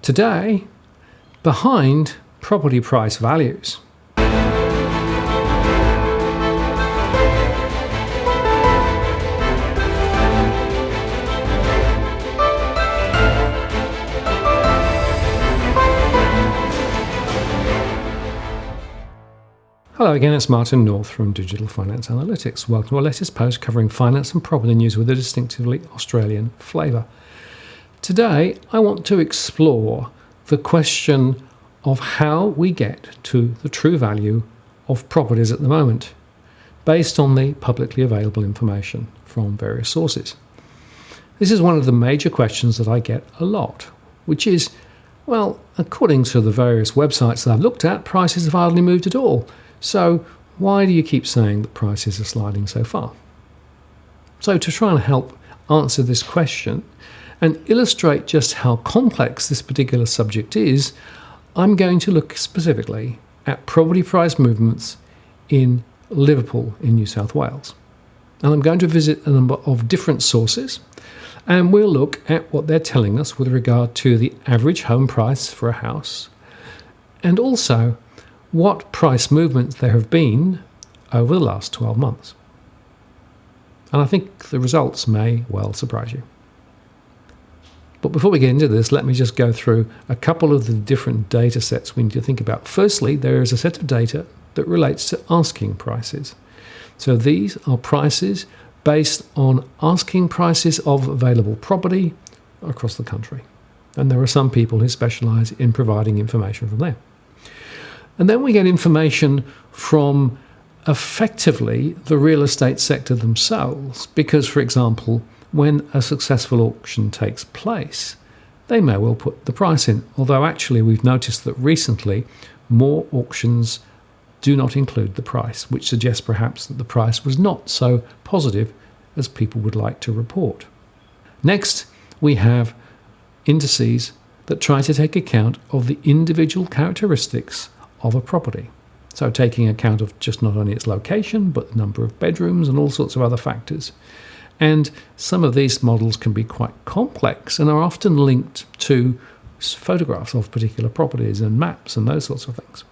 Today, behind property price values. Hello again, it's Martin North from Digital Finance Analytics. Welcome to our latest post covering finance and property news with a distinctively Australian flavour. Today, I want to explore the question of how we get to the true value of properties at the moment, based on the publicly available information from various sources. This is one of the major questions that I get a lot, which is, well, according to the various websites that I've looked at, prices have hardly moved at all. So why do you keep saying that prices are sliding so far? So to try and help answer this question and illustrate just how complex this particular subject is, I'm going to look specifically at property price movements in Liverpool in New South Wales. And I'm going to visit a number of different sources, and we'll look at what they're telling us with regard to the average home price for a house, and also what price movements there have been over the last 12 months. And I think the results may well surprise you. But before we get into this, let me just go through a couple of the different data sets we need to think about. Firstly, there is a set of data that relates to asking prices. So these are prices based on asking prices of available property across the country. And there are some people who specialise in providing information from there. And then we get information from effectively the real estate sector themselves, because, for example, when a successful auction takes place, they may well put the price in, although actually we've noticed that recently more auctions do not include the price, which suggests perhaps that the price was not so positive as people would like to report. Next, we have indices that try to take account of the individual characteristics of a property. So taking account of just not only its location, but the number of bedrooms and all sorts of other factors. And some of these models can be quite complex and are often linked to photographs of particular properties and maps and those sorts of things.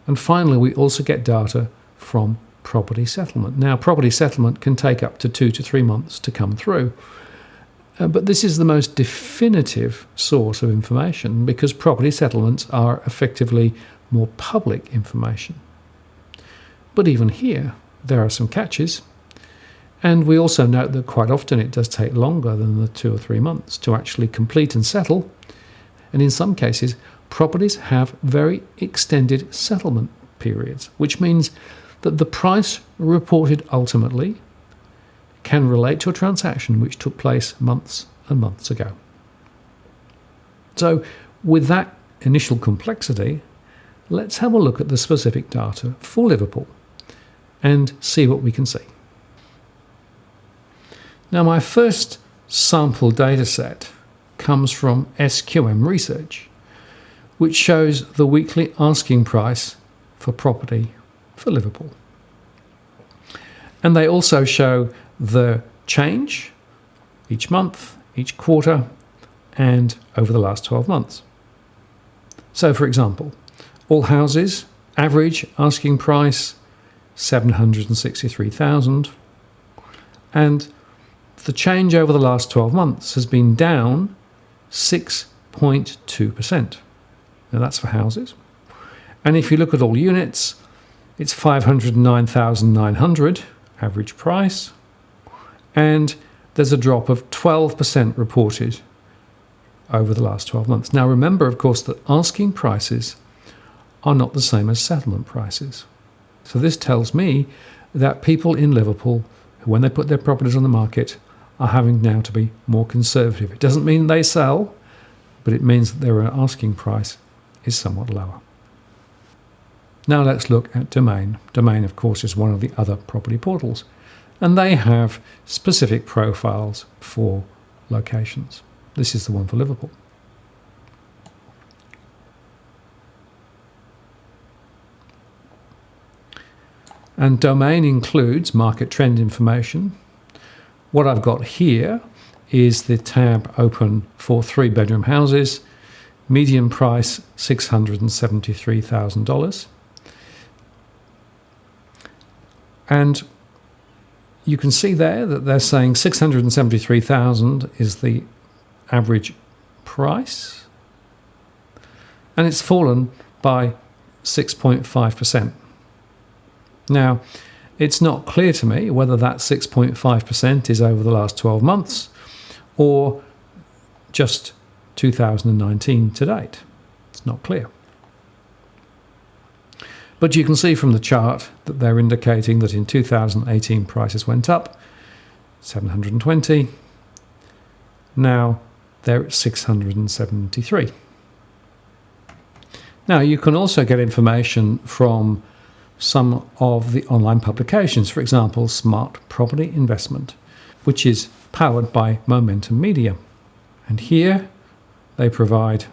And finally, we also get data from property settlement. Now, property settlement can take up to 2 to 3 months to come through. But this is the most definitive source of information because property settlements are effectively more public information. But even here, there are some catches. And we also note that quite often it does take longer than the 2 or 3 months to actually complete and settle. And in some cases, properties have very extended settlement periods, which means that the price reported ultimately can relate to a transaction which took place months and months ago. So with that initial complexity, let's have a look at the specific data for Liverpool and see what we can see. Now, my first sample data set comes from SQM Research, which shows the weekly asking price for property for Liverpool. And they also show the change each month, each quarter, and over the last 12 months. So, for example, all houses, average asking price, 763,000. And the change over the last 12 months has been down 6.2%. Now that's for houses. And if you look at all units, it's 509,900 average price. And there's a drop of 12% reported over the last 12 months. Now remember, of course, that asking prices are not the same as settlement prices. So this tells me that people in Liverpool, when they put their properties on the market, are having now to be more conservative. It doesn't mean they sell, but it means that their asking price is somewhat lower. Now let's look at Domain. Domain, of course, is one of the other property portals, and they have specific profiles for locations. This is the one for Liverpool. And Domain includes market trend information. What I've got here is the tab open for 3-bedroom houses median price $673,000. And you can see there that they're saying 673,000 is the average price, and it's fallen by 6.5%. Now, it's not clear to me whether that 6.5% is over the last 12 months or just 2019 to date. It's not clear. But you can see from the chart that they're indicating that in 2018 prices went up 720. Now they're at 673. Now you can also get information from some of the online publications, for example, Smart Property Investment, which is powered by Momentum Media. And here they provide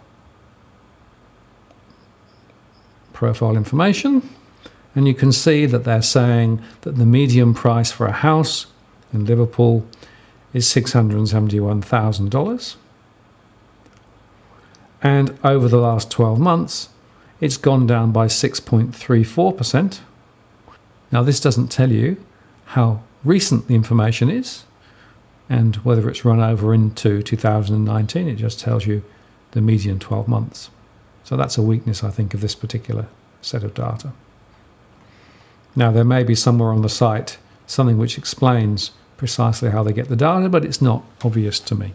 profile information, and you can see that they're saying that the median price for a house in Liverpool is $671,000, and over the last 12 months it's gone down by 6.34%. Now this doesn't tell you how recent the information is and whether it's run over into 2019. It just tells you the median 12 months. So that's a weakness, I think, of this particular set of data. Now, there may be somewhere on the site something which explains precisely how they get the data, but it's not obvious to me.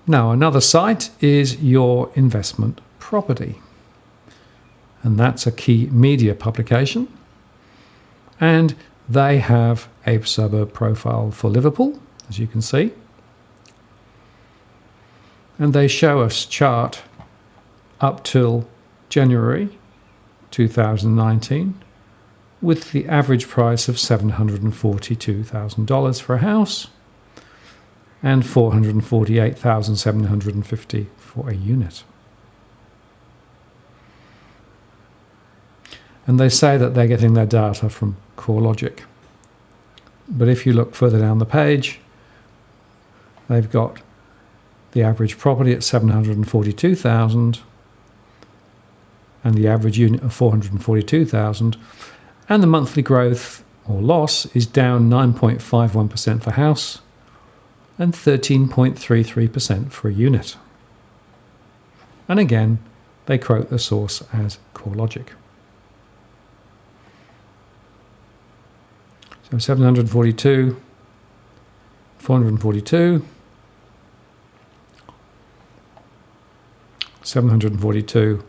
Now, another site is Your Investment Property, and that's a key media publication, and they have a suburb profile for Liverpool, as you can see, and they show us chart up till January 2019 with the average price of $742,000 for a house and $448,750 for a unit. And they say that they're getting their data from CoreLogic. But if you look further down the page, they've got the average property at $742,000 and the average unit of $442,000, and the monthly growth or loss is down 9.51% for house and 13.33% for a unit. And again, they quote the source as CoreLogic. So 742, 442, 742,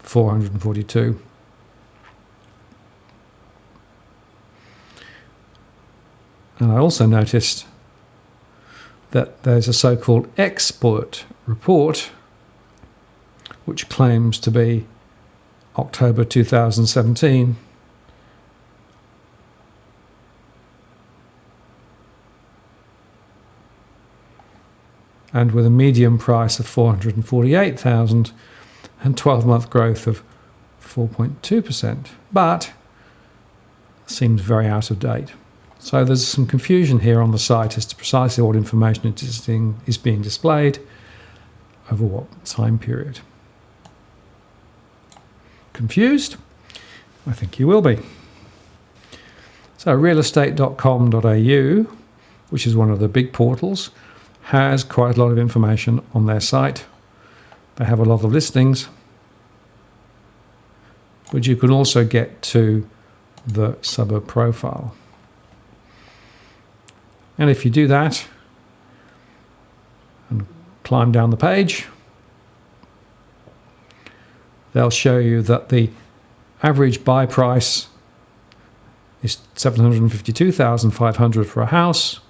442. And I also noticed that there's a so-called expert report which claims to be October 2017, and with a median price of $448,000 and 12-month growth of 4.2%, but seems very out of date. So there's some confusion here on the site as to precisely what information is being displayed over what time period. Confused? I think you will be. So realestate.com.au, which is one of the big portals, has quite a lot of information on their site. They have a lot of listings, but you can also get to the suburb profile. And if you do that and climb down the page, they'll show you that the average buy price is $752,500 for a house,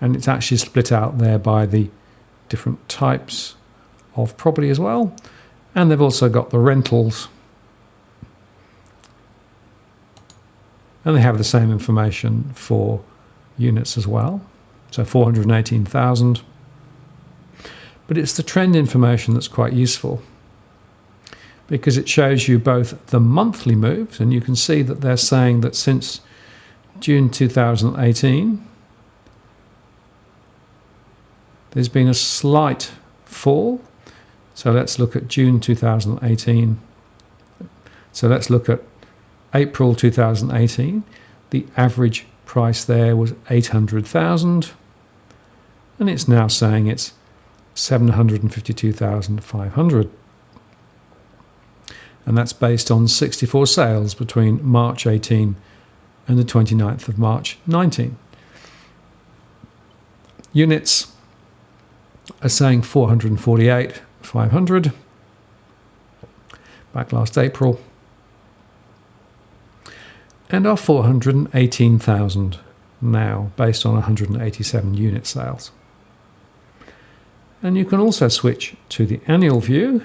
and it's actually split out there by the different types of property as well. And they've also got the rentals, and they have the same information for units as well, so 418,000. But it's the trend information that's quite useful, because it shows you both the monthly moves, and you can see that they're saying that since June 2018, there's been a slight fall. So let's look at June 2018. So let's look at April 2018. The average price there was 800,000, and it's now saying it's 752,500. And that's based on 64 sales between March 18 and the 29th of March 19. Units are saying 448,500 back last April, and are 418,000 now, based on 187 unit sales. And you can also switch to the annual view,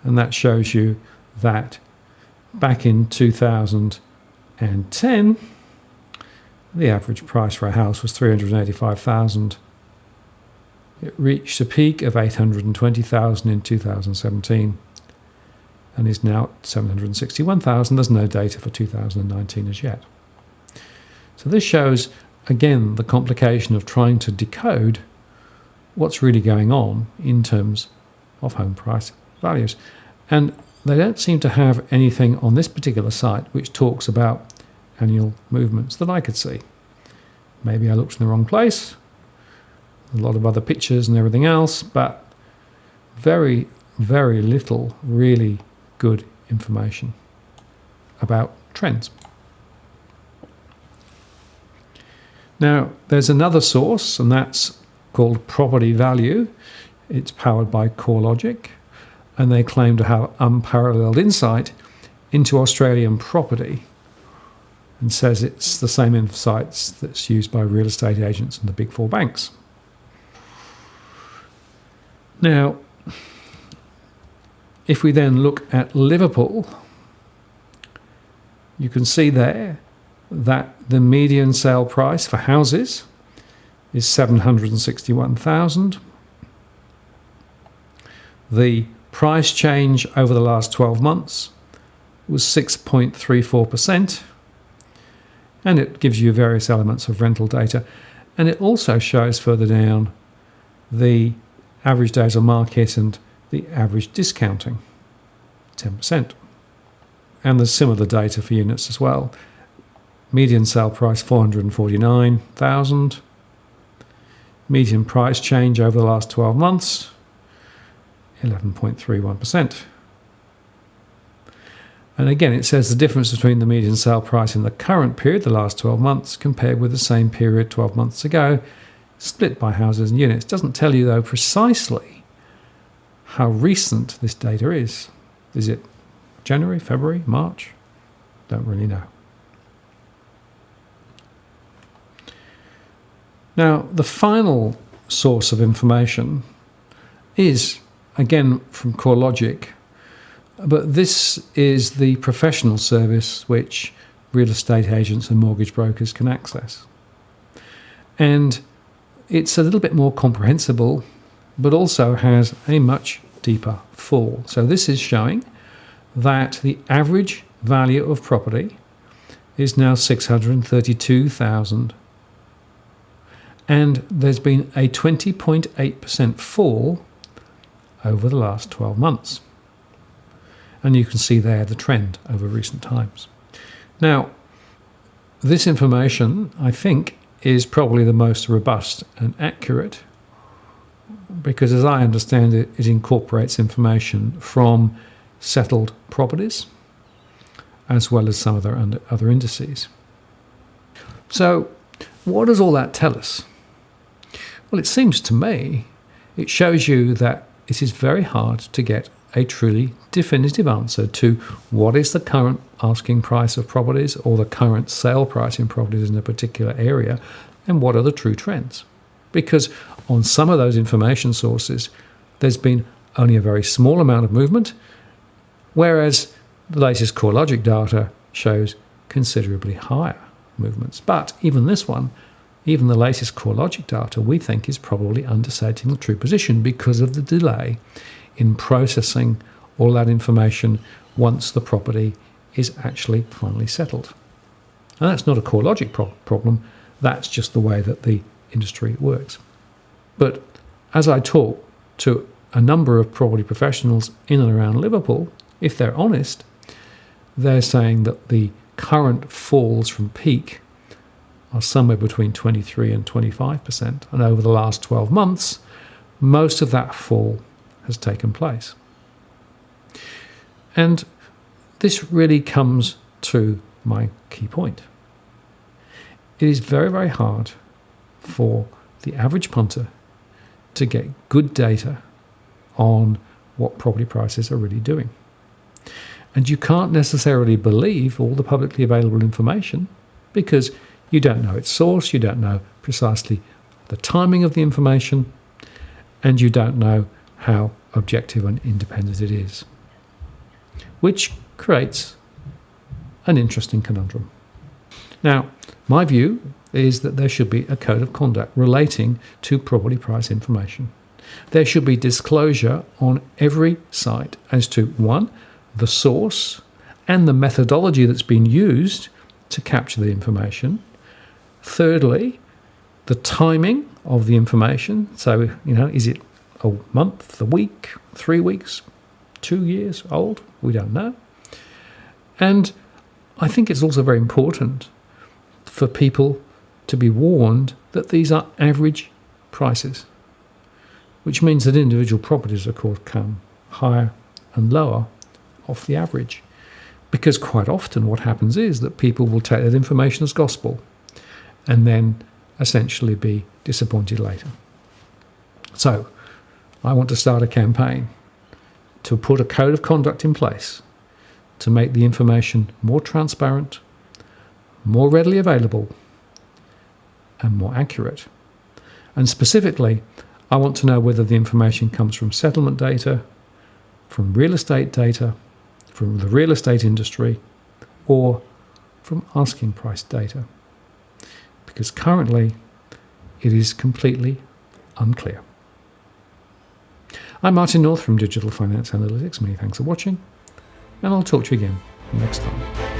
and that shows you that back in 2010, the average price for a house was 385,000. It reached a peak of 820,000 in 2017 and is now at 761,000. There's no data for 2019 as yet. So this shows, again, the complication of trying to decode what's really going on in terms of home price values. And they don't seem to have anything on this particular site which talks about annual movements that I could see. Maybe I looked in the wrong place. A lot of other pictures and everything else, but very, very little really good information about trends. Now, there's another source, and that's called Property Value. It's powered by CoreLogic, and they claim to have unparalleled insight into Australian property, and says it's the same insights that's used by real estate agents and the big four banks. Now, if we then look at Liverpool, you can see there that the median sale price for houses is 761,000. The price change over the last 12 months was 6.34%, and it gives you various elements of rental data, and it also shows further down the average days on market and the average discounting, 10%. And there's similar data for units as well. Median sale price 449,000. Median price change over the last 12 months, 11.31%. And again, it says the difference between the median sale price in the current period, the last 12 months, compared with the same period 12 months ago, split by houses and units. It doesn't tell you, though, precisely how recent this data is. Is it January, February, March? Don't really know. Now, the final source of information is, again, from CoreLogic, but this is the professional service which real estate agents and mortgage brokers can access. And it's a little bit more comprehensible, but also has a much deeper fall. So this is showing that the average value of property is now 632,000, and there's been a 20.8% fall over the last 12 months. And you can see there the trend over recent times. Now, this information, I think, is probably the most robust and accurate, because as I understand it, it incorporates information from settled properties as well as some of their other indices. So what does all that tell us? Well, it seems to me it shows you that it is very hard to get a truly definitive answer to what is the current asking price of properties or the current sale price in properties in a particular area, and what are the true trends. Because on some of those information sources, there's been only a very small amount of movement, whereas the latest CoreLogic data shows considerably higher movements. But even this one, even the latest CoreLogic data, we think is probably understating the true position because of the delay in processing all that information once the property is actually finally settled. And that's not a CoreLogic problem, that's just the way that the industry works. But as I talk to a number of property professionals in and around Liverpool, if they're honest, they're saying that the current falls from peak are somewhere between 23 and 25%. And over the last 12 months, most of that fall has taken place. And this really comes to my key point. It is very, very hard for the average punter to get good data on what property prices are really doing. And you can't necessarily believe all the publicly available information because you don't know its source, you don't know precisely the timing of the information, and you don't know how objective and independent it is, which creates an interesting conundrum. Now, my view is that there should be a code of conduct relating to property price information. There should be disclosure on every site as to, one, the source and the methodology that's been used to capture the information. Thirdly, the timing of the information. So, is it a month, a week, 3 weeks, 2 years old? We don't know. And I think it's also very important for people to be warned that these are average prices, which means that individual properties, of course, come higher and lower off the average. Because quite often what happens is that people will take that information as gospel and then essentially be disappointed later. So I want to start a campaign to put a code of conduct in place to make the information more transparent, more readily available, and more accurate. And specifically, I want to know whether the information comes from settlement data, from real estate data, from the real estate industry, or from asking price data. Because currently, it is completely unclear. I'm Martin North from Digital Finance Analytics. Many thanks for watching, and I'll talk to you again next time.